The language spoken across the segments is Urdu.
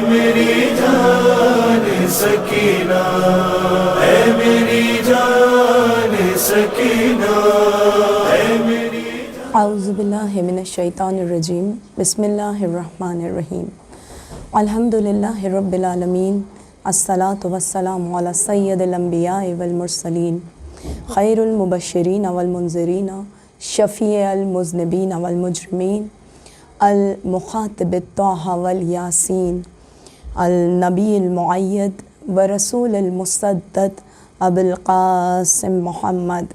میری جان سکینہ، اے میری جان سکینہ، اے میری جان۔ اعوذ باللہ من الشیطان الرجیم، بسم اللہ الرحمن الرحیم۔ الحمدللہ رب العالمین، الصلاۃ والسلام علی سید الانبیاء والمرسلین، خیر المبشرین والمنذرین، شفیع المذنبین والمجرمین، المخاطب الطٰہٰ والیاسین، النبی المؤید ورسول المسدد، ابو القاسم محمد،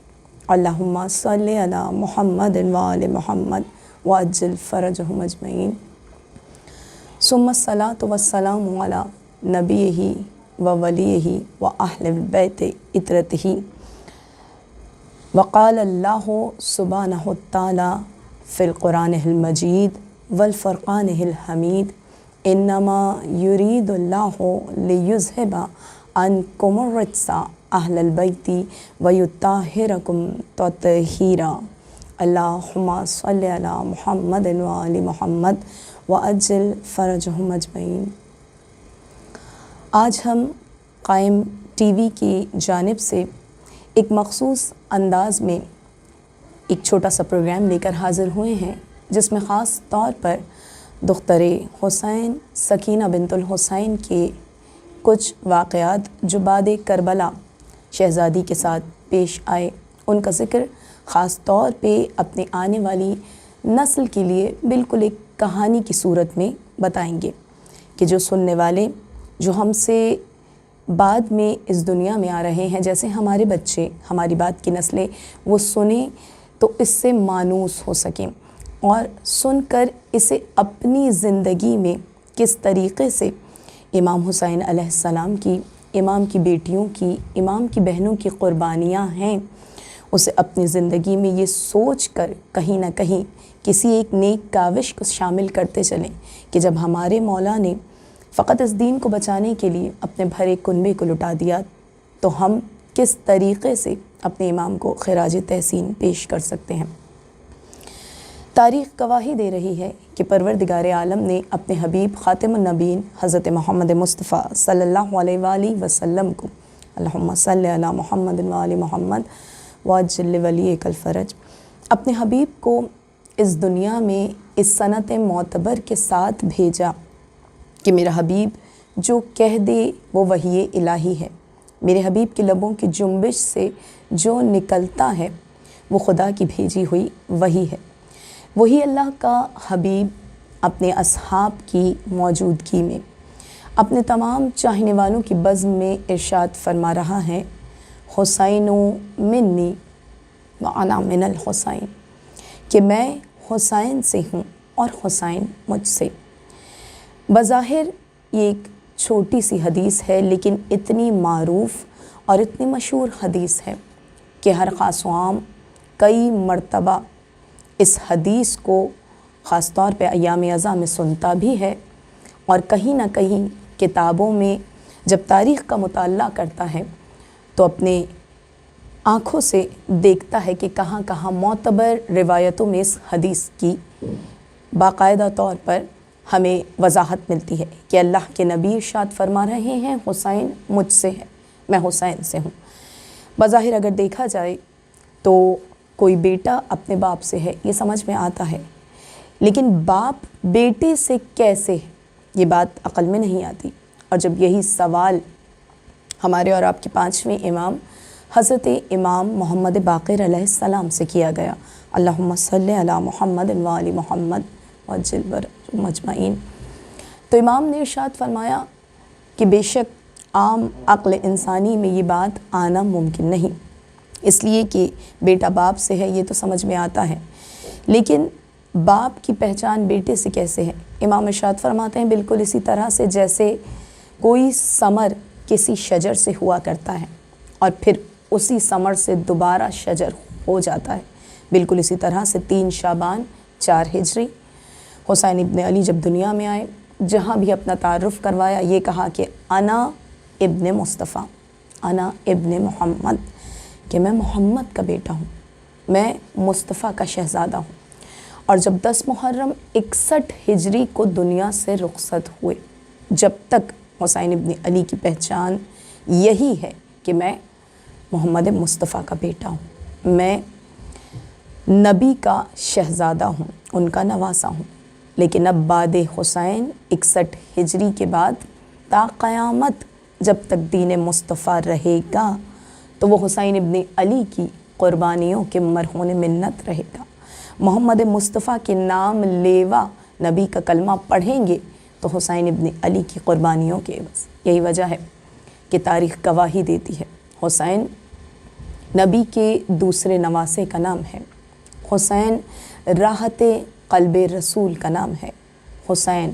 اللہم صلی علی محمد وآل محمد وعجل فرجہم اجمعین، ثم الصلاۃ والسلام علی نبیہ وولیہ واہل بیت عطرتہ۔ وقال اللہ سبحانہ تعالی فی القرآن المجید والفرقان الحمید، انما یرید اللہ لیذہب عنکم الرجس اہل البیت ویطہرکم تطہیرا۔ اللہم صلی علی محمد وآل محمد وعجل فرجہم اجمعین۔ آج ہم قائم ٹی وی کی جانب سے ایک مخصوص انداز میں ایک چھوٹا سا پروگرام لے کر حاضر ہوئے ہیں، جس میں خاص طور پر دختر حسین سکینہ بنت الحسین کے کچھ واقعات جو بعد کربلا شہزادی کے ساتھ پیش آئے، ان کا ذکر خاص طور پہ اپنے آنے والی نسل کے لیے بالکل ایک کہانی کی صورت میں بتائیں گے کہ جو سننے والے، جو ہم سے بعد میں اس دنیا میں آ رہے ہیں، جیسے ہمارے بچے، ہماری بات کی نسلیں، وہ سنیں تو اس سے مانوس ہو سکیں اور سن کر اسے اپنی زندگی میں کس طریقے سے امام حسین علیہ السلام کی، امام کی بیٹیوں کی، امام کی بہنوں کی قربانیاں ہیں، اسے اپنی زندگی میں یہ سوچ کر کہیں نہ کہیں کسی ایک نیک کاوش کو شامل کرتے چلیں کہ جب ہمارے مولا نے فقط اس دین کو بچانے کے لیے اپنے بھرے کنبے کو لٹا دیا تو ہم کس طریقے سے اپنے امام کو خراج تحسین پیش کر سکتے ہیں۔ تاریخ گواہی دے رہی ہے کہ پروردگار عالم نے اپنے حبیب خاتم النبیین حضرت محمد مصطفیٰ صلی اللہ علیہ وآلہ وسلم کو، اللہم صلی علی محمد وآل محمد وعجل ولیک الفرج، اپنے حبیب کو اس دنیا میں اس سنت معتبر کے ساتھ بھیجا کہ میرا حبیب جو کہہ دے وہ وحی الہی ہے، میرے حبیب کے لبوں کی جنبش سے جو نکلتا ہے وہ خدا کی بھیجی ہوئی وحی ہے۔ وہی اللہ کا حبیب اپنے اصحاب کی موجودگی میں اپنے تمام چاہنے والوں کی بزم میں ارشاد فرما رہا ہے، حسین منی وانا من الحسین، کہ میں حسین سے ہوں اور حسین مجھ سے۔ بظاہر یہ ایک چھوٹی سی حدیث ہے، لیکن اتنی معروف اور اتنی مشہور حدیث ہے کہ ہر خاص و عام کئی مرتبہ اس حدیث کو خاص طور پہ ایام ازاں میں سنتا بھی ہے، اور کہیں نہ کہیں کتابوں میں جب تاریخ کا مطالعہ کرتا ہے تو اپنے آنکھوں سے دیکھتا ہے کہ کہاں کہاں معتبر روایتوں میں اس حدیث کی باقاعدہ طور پر ہمیں وضاحت ملتی ہے کہ اللہ کے نبی ارشاد فرما رہے ہیں، حسین مجھ سے ہے، میں حسین سے ہوں۔ بظاہر اگر دیکھا جائے تو کوئی بیٹا اپنے باپ سے ہے، یہ سمجھ میں آتا ہے، لیکن باپ بیٹے سے کیسے، یہ بات عقل میں نہیں آتی۔ اور جب یہی سوال ہمارے اور آپ کے پانچویں امام حضرت امام محمد باقر علیہ السلام سے کیا گیا، اللہم صلی علی محمد وآل محمد وعجل فرجہم اجمعین، تو امام نے ارشاد فرمایا کہ بے شک عام عقل انسانی میں یہ بات آنا ممکن نہیں، اس لیے کہ بیٹا باپ سے ہے یہ تو سمجھ میں آتا ہے، لیکن باپ کی پہچان بیٹے سے کیسے ہے؟ امام ارشاد فرماتے ہیں بالکل اسی طرح سے جیسے کوئی ثمر کسی شجر سے ہوا کرتا ہے اور پھر اسی ثمر سے دوبارہ شجر ہو جاتا ہے، بالکل اسی طرح سے 3 شعبان 4 ہجری حسین ابن علی جب دنیا میں آئے، جہاں بھی اپنا تعارف کروایا یہ کہا کہ انا ابن مصطفیٰ، انا ابن محمد، کہ میں محمد کا بیٹا ہوں، میں مصطفیٰ کا شہزادہ ہوں۔ اور جب 10 محرم 61 ہجری کو دنیا سے رخصت ہوئے، جب تک حسین ابن علی کی پہچان یہی ہے کہ میں محمد مصطفیٰ کا بیٹا ہوں، میں نبی کا شہزادہ ہوں، ان کا نواسہ ہوں، لیکن اب بعد حسین 61 ہجری کے بعد تا قیامت جب تک دین مصطفیٰ رہے گا تو وہ حسین ابن علی کی قربانیوں کے مرہون منت رہے گا۔ محمد مصطفیٰ کے نام لیوا نبی کا کلمہ پڑھیں گے تو حسین ابن علی کی قربانیوں کے عوض۔ یہی وجہ ہے کہ تاریخ گواہی دیتی ہے حسین نبی کے دوسرے نواسے کا نام ہے، حسین راحت قلب رسول کا نام ہے، حسین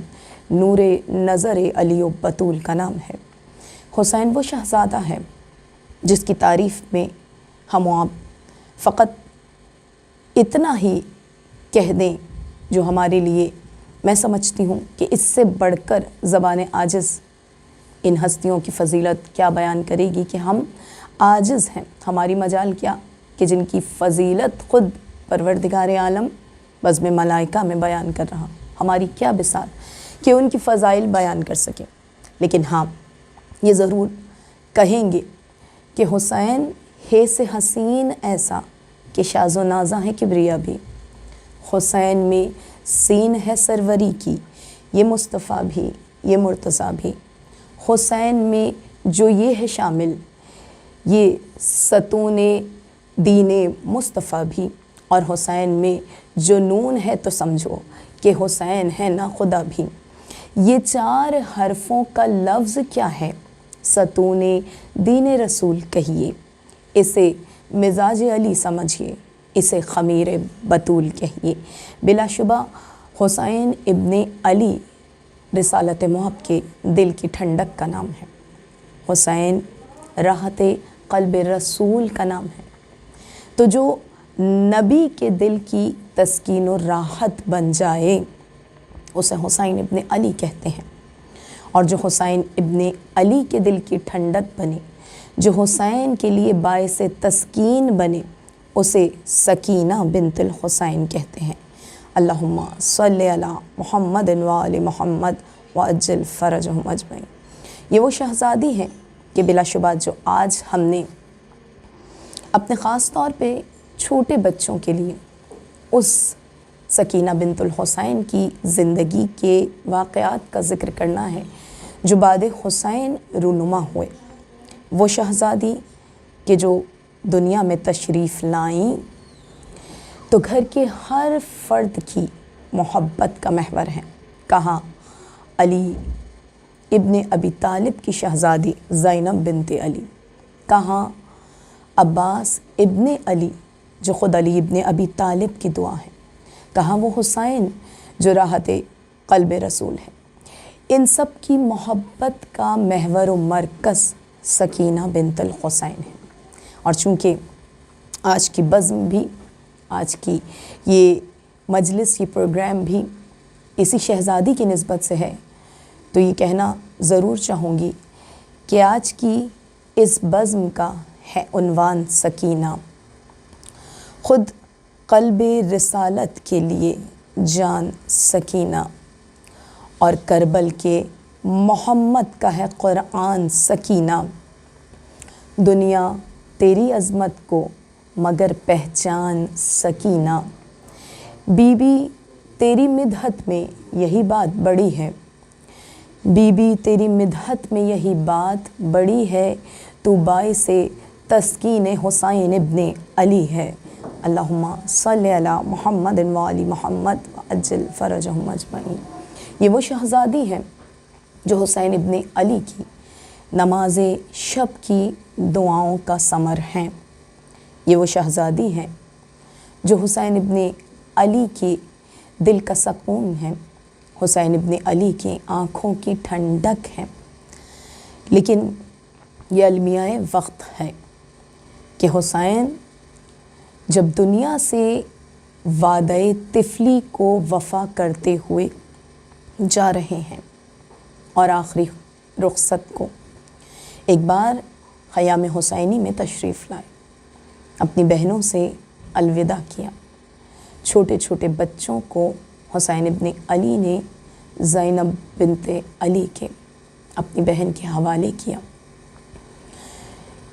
نور نظر علی و بطول کا نام ہے۔ حسین وہ شہزادہ ہے جس کی تعریف میں ہم و آپ فقط اتنا ہی کہہ دیں جو ہمارے لیے، میں سمجھتی ہوں کہ اس سے بڑھ کر زبان عاجز ان ہستیوں کی فضیلت کیا بیان کرے گی کہ ہم عاجز ہیں۔ ہماری مجال کیا کہ جن کی فضیلت خود پروردگار عالم بزم ملائکہ میں بیان کر رہا، ہماری کیا بساط کہ ان کی فضائل بیان کر سکیں۔ لیکن ہاں یہ ضرور کہیں گے کہ حسین ہے سے حسین ایسا کہ شاز و نازاں ہے کبریا بھی، حسین میں سین ہے سروری کی، یہ مصطفیٰ بھی یہ مرتضیٰ بھی، حسین میں جو یہ ہے شامل یہ ستون دین مصطفیٰ بھی، اور حسین میں جو نون ہے تو سمجھو کہ حسین ہے نا خدا بھی۔ یہ 4 حرفوں کا لفظ کیا ہے؟ ستون دین رسول کہیے، اسے مزاج علی سمجھیے، اسے خمیر بطول کہیے۔ بلا شبہ حسین ابن علی رسالت محب کے دل کی ٹھنڈک کا نام ہے، حسین راحت قلب رسول کا نام ہے۔ تو جو نبی کے دل کی تسکین و راحت بن جائے اسے حسین ابن علی کہتے ہیں، اور جو حسین ابن علی کے دل کی ٹھنڈک بنے، جو حسین کے لیے باعث تسکین بنے، اسے سکینہ بنت الحسین کہتے ہیں۔ اللہم صلی علی محمد و آل محمد وعجل فرجہم اجمعین۔ یہ وہ شہزادی ہیں کہ بلا شبہ جو آج ہم نے اپنے خاص طور پہ چھوٹے بچوں کے لیے اس سکینہ بنت الحسین کی زندگی کے واقعات کا ذکر کرنا ہے جو بعد حسین رونما ہوئے، وہ شہزادی کہ جو دنیا میں تشریف لائیں تو گھر کے ہر فرد کی محبت کا محور ہیں۔ کہاں علی ابن ابی طالب کی شہزادی زینب بنت علی، کہاں عباس ابن علی جو خود علی ابن ابی طالب کی دعا ہے، کہاں وہ حسین جو راحت قلب رسول ہے۔ ان سب کی محبت کا محور و مرکز سکینہ بنت الحسین ہے۔ اور چونکہ آج کی بزم بھی، آج کی یہ مجلس، یہ پروگرام بھی اسی شہزادی کی نسبت سے ہے، تو یہ کہنا ضرور چاہوں گی کہ آج کی اس بزم کا ہے عنوان سکینہ۔ خود قلب رسالت کے لیے جان سکینہ، اور کربل کے محمد کا ہے قرآن سکینہ۔ دنیا تیری عظمت کو مگر پہچان سکینہ، بی بی تیری مدحت میں یہی بات بڑی ہے، بی بی تیری مدحت میں یہی بات بڑی ہے، تو باعث تسکین حسین ابن علی ہے۔ اللہم صلی علی محمد و آل محمد وعجل فرجہم اجمعین۔ یہ وہ شہزادی ہے جو حسین ابن علی کی نماز شب کی دعاؤں کا ثمر ہیں۔ یہ وہ شہزادی ہیں جو حسین ابن علی کی دل کا سکون ہے، حسین ابن علی کی آنکھوں کی ٹھنڈک ہے۔ لیکن یہ المیہ وقت ہے کہ حسین جب دنیا سے وعدہ طفلی کو وفا کرتے ہوئے جا رہے ہیں اور آخری رخصت کو ایک بار خیام حسینی میں تشریف لائے، اپنی بہنوں سے الوداع کیا۔ چھوٹے چھوٹے بچوں کو حسین ابن علی نے زینب بنت علی کے اپنی بہن کے حوالے کیا۔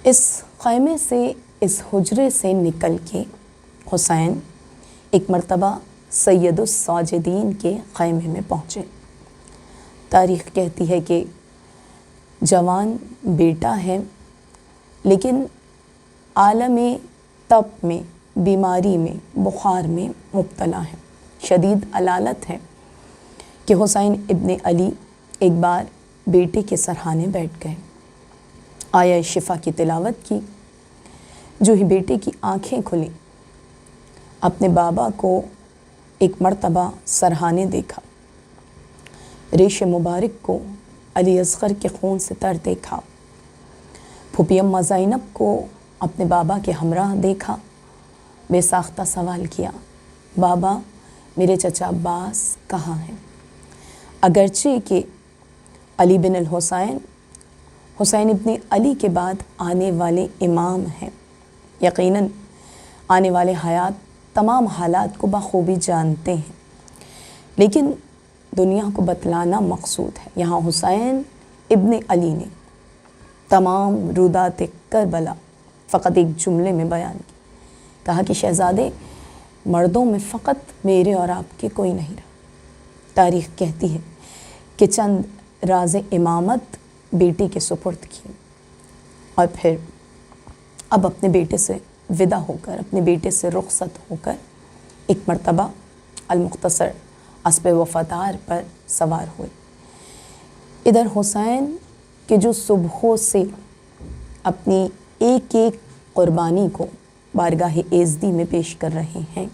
اس خیمے سے، اس حجرے سے نکل کے حسین ایک مرتبہ سید الساجدین کے خیمے میں پہنچے۔ تاریخ کہتی ہے کہ جوان بیٹا ہے، لیکن عالم تپ میں، بیماری میں، بخار میں مبتلا ہے، شدید علالت ہے کہ حسین ابن علی ایک بار بیٹے کے سرہانے بیٹھ گئے، آیہ شفا کی تلاوت کی۔ جو ہی بیٹے کی آنکھیں کھلیں، اپنے بابا کو ایک مرتبہ سرہانے دیکھا، ریش مبارک کو علی اصغر کے خون سے تر دیکھا، پھوپھی اماں زینب کو اپنے بابا کے ہمراہ دیکھا، بے ساختہ سوال کیا، بابا میرے چچا عباس کہاں ہیں؟ اگرچہ کہ علی بن الحسین حسین ابن علی کے بعد آنے والے امام ہیں، یقیناً آنے والے حیات تمام حالات کو بخوبی جانتے ہیں، لیکن دنیا کو بتلانا مقصود ہے۔ یہاں حسین ابن علی نے تمام رودات کربلا فقط ایک جملے میں بیان کی، کہا کہ شہزادے مردوں میں فقط میرے اور آپ کے کوئی نہیں رہا۔ تاریخ کہتی ہے کہ چند راز امامت بیٹے کے سپرد کی، اور پھر اب اپنے بیٹے سے ودا ہو کر، اپنے بیٹے سے رخصت ہو کر ایک مرتبہ المختصر اسب وفادار پر سوار ہوئے۔ ادھر حسین کہ جو صبحوں سے اپنی ایک ایک قربانی کو بارگاہ ایزدی میں پیش کر رہے ہیں،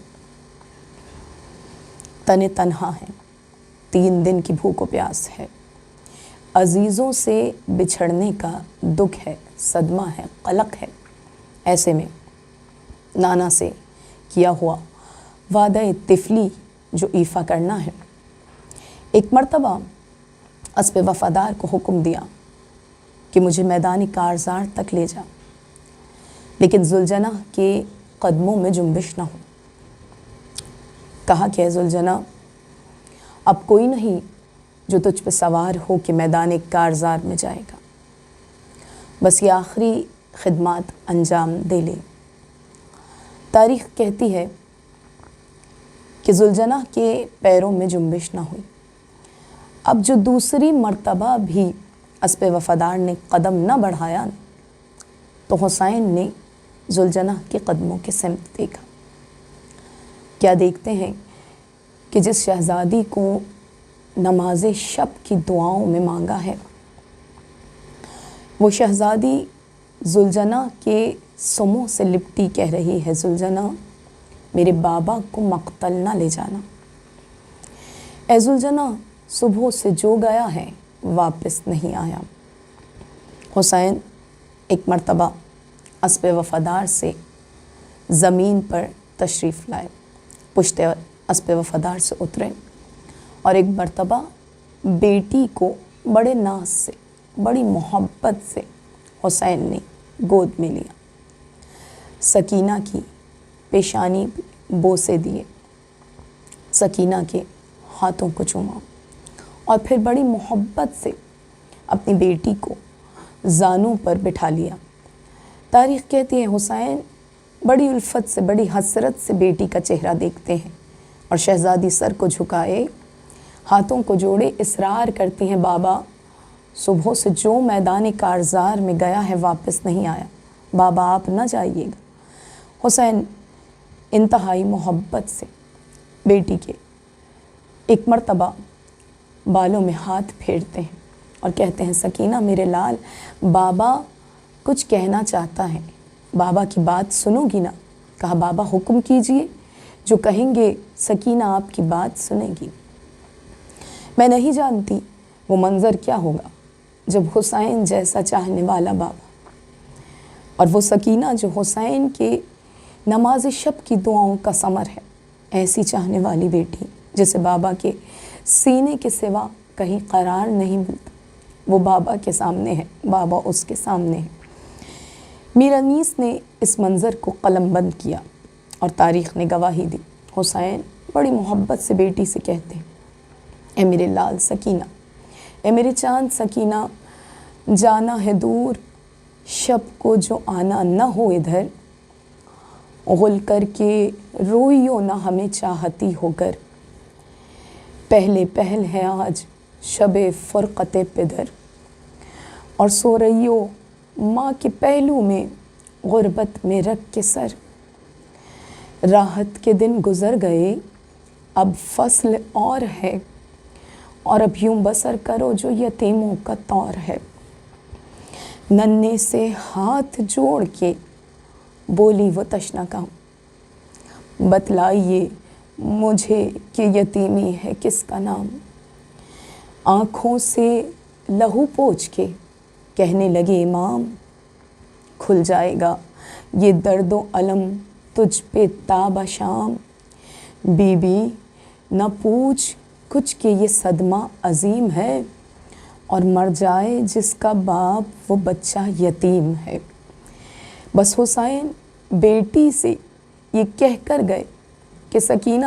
تنہا ہیں، 3 دن کی بھوک و پیاس ہے، عزیزوں سے بچھڑنے کا دکھ ہے، صدمہ ہے، قلق ہے۔ ایسے میں نانا سے کیا ہوا وعدہ طفلی جو ایفا کرنا ہے، ایک مرتبہ اسب وفادار کو حکم دیا کہ مجھے میدان کارزار تک لے جا، لیکن ذوالجناح کے قدموں میں جنبش نہ ہو۔ کہا کہ اے ذوالجناح، اب کوئی نہیں جو تجھ پہ سوار ہو کہ میدان کارزار میں جائے گا، بس یہ آخری خدمات انجام دے لے۔ تاریخ کہتی ہے کہ ذوالجناح کے پیروں میں جنبش نہ ہوئی۔ اب جو دوسری مرتبہ بھی اسب وفادار نے قدم نہ بڑھایا تو حسین نے ذوالجناح کے قدموں کے سمت دیکھا۔ کیا دیکھتے ہیں کہ جس شہزادی کو نماز شب کی دعاؤں میں مانگا ہے، وہ شہزادی ذوالجناح کے سموں سے لپٹی کہہ رہی ہے، ذوالجناح میرے بابا کو مقتل نہ لے جانا۔ اے ذوالجناح صبح سے جو گیا ہے واپس نہیں آیا۔ حسین ایک مرتبہ اسب وفادار سے زمین پر تشریف لائے، پشت اسب وفادار سے اترے، اور ایک مرتبہ بیٹی کو بڑے ناز سے، بڑی محبت سے حسین نے گود میں لیا، سکینہ کی پیشانی بوسے دیے، سکینہ کے ہاتھوں کو چوما، اور پھر بڑی محبت سے اپنی بیٹی کو زانوں پر بٹھا لیا۔ تاریخ کہتی ہے حسین بڑی الفت سے، بڑی حسرت سے بیٹی کا چہرہ دیکھتے ہیں، اور شہزادی سر کو جھکائے، ہاتھوں کو جوڑے اصرار کرتی ہیں، بابا صبح سے جو میدان کارزار میں گیا ہے واپس نہیں آیا، بابا آپ نہ جائیے گا۔ حسین انتہائی محبت سے بیٹی کے ایک مرتبہ بالوں میں ہاتھ پھیرتے ہیں اور کہتے ہیں، سکینہ میرے لال، بابا کچھ کہنا چاہتا ہے، بابا کی بات سنو گی نا؟ کہا بابا حکم کیجئے، جو کہیں گے سکینہ آپ کی بات سنے گی۔ میں نہیں جانتی وہ منظر کیا ہوگا جب حسین جیسا چاہنے والا بابا اور وہ سکینہ جو حسین کے نماز شب کی دعاؤں کا ثمر ہے، ایسی چاہنے والی بیٹی جسے بابا کے سینے کے سوا کہیں قرار نہیں ملتا، وہ بابا کے سامنے ہے، بابا اس کے سامنے ہے۔ میر انیس نے اس منظر کو قلم بند کیا اور تاریخ نے گواہی دی۔ حسین بڑی محبت سے بیٹی سے کہتے ہیں، اے میرے لال سکینہ، اے میرے چاند سکینہ، جانا ہے دور شب کو جو آنا نہ ہو ادھر، غل کر کے روئیو نہ ہمیں چاہتی ہو کر، پہلے پہل ہے آج شب فرقت پدر، اور سو رہی ہو ماں کے پہلو میں غربت میں رکھ کے سر، راحت کے دن گزر گئے اب فصل اور ہے، اور اب یوں بسر کرو جو یتیموں کا طور ہے، ننھے سے ہاتھ جوڑ کے بولی وہ تشنہ کام، بتلائیے مجھے کہ یتیمی ہے کس کا نام، آنکھوں سے لہو پوچھ کے کہنے لگے امام، کھل جائے گا یہ درد و علم تجھ پہ تاب شام، بی بی نہ پوچھ کچھ کہ یہ صدمہ عظیم ہے، اور مر جائے جس کا باپ وہ بچہ یتیم ہے۔ بس حسین بیٹی سے یہ کہہ کر گئے کہ سکینہ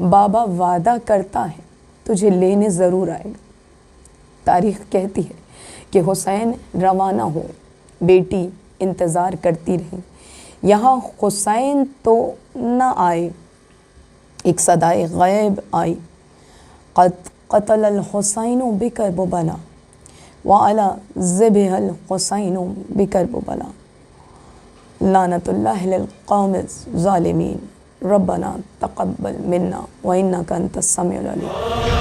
بابا وعدہ کرتا ہے تجھے لینے ضرور آئے گا۔ تاریخ کہتی ہے کہ حسین روانہ ہوئے، بیٹی انتظار کرتی رہی، یہاں حسین تو نہ آئے، ایک صدائے غیب آئی، قد قتل الحسین بکربلا وعلی ذبح الحسین بکربلا، لعنت اللہ للقوم الظالمین، ربنا تقبل منا وانک انت السمیع العلیم۔